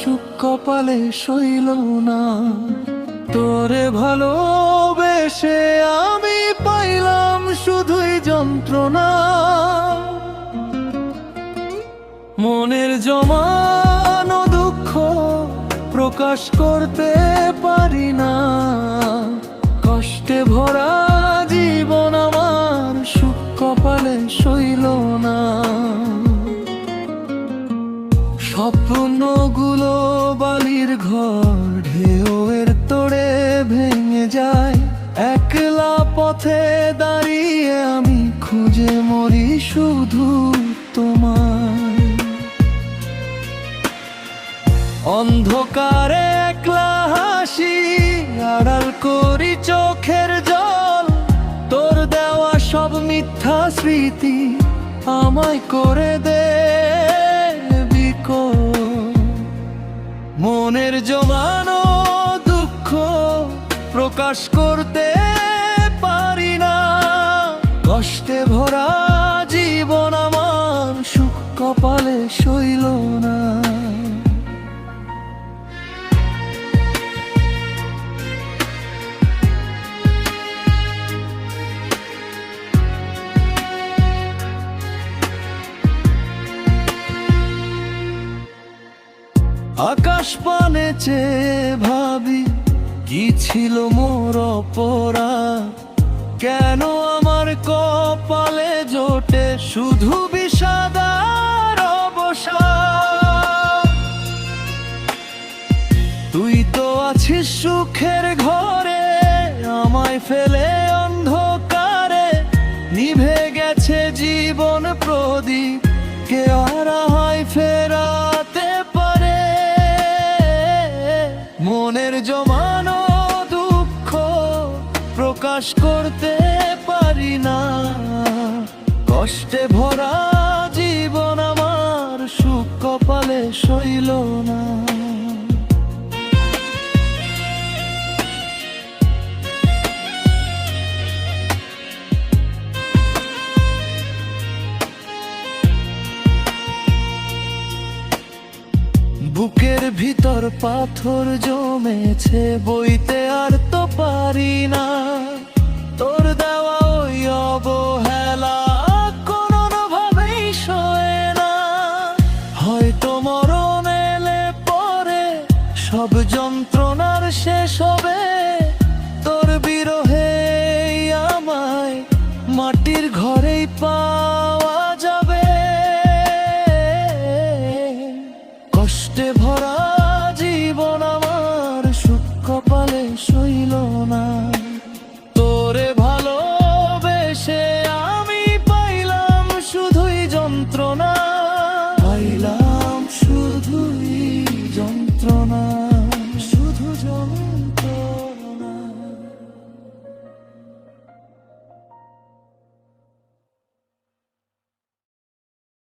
সুখ কপালে সইল না। তোরে ভালোবেসে আমি পাইলাম শুধুই যন্ত্রণা। মনের জমানো দুঃখ প্রকাশ করতে পারি না। কষ্টে ভরা জীবন আমার সুখ কপালে সইল না। স্বপ্নগুলো বালির ঘর ঢেউয়ের তোড়ে ভেঙে যায়। একলা পথে দাঁড়িয়ে আমি খুঁজে মরি শুধু তোমায়। অন্ধকারে একলা হাসি আড়াল করি চোখের জল। তোর দেওয়া সব মিথ্যা স্মৃতি আমায় করে দে বিকল। মনের জমানো দুঃখ প্রকাশ করতে পারি না। কষ্টে ভরা জীবন আমার সুখ কপালে সইল না। আকাশ পানে চেয়ে ভাবি কি ছিল মোর অপরাধ। কেন আমার কপালে জোটে শুধু বিষাদ আর অবসাদ। তুই তো আছিস সুখের ঘরে, আমায় ফেলে অন্ধকারে। নিভে গেছে জীবন প্রদীপ, কে আর হয় ফেরাতে পারে। মনের জমানো দুঃখ প্রকাশ করতে পারি না। কষ্টে ভরা জীবন আমার সুখ কপালে সইল না। বুকের ভিতর পাথর জমেছে বইতে আর তো পারি না। তোর দেওয়া ওই অবহেলা কোনোভাবেই সয় না। হয়তো মরণ এলে পরে সব যন্ত্রণার শেষ হবে। তোর বিরহে আমায় মাটির ঘরেই পাওয়া যাবে। কষ্টে ভরা জীবন আমার সুখ কপালে সইল না। তোরে ভালোবেসে আমি পাইলাম শুধুই যন্ত্রণা। পাইলাম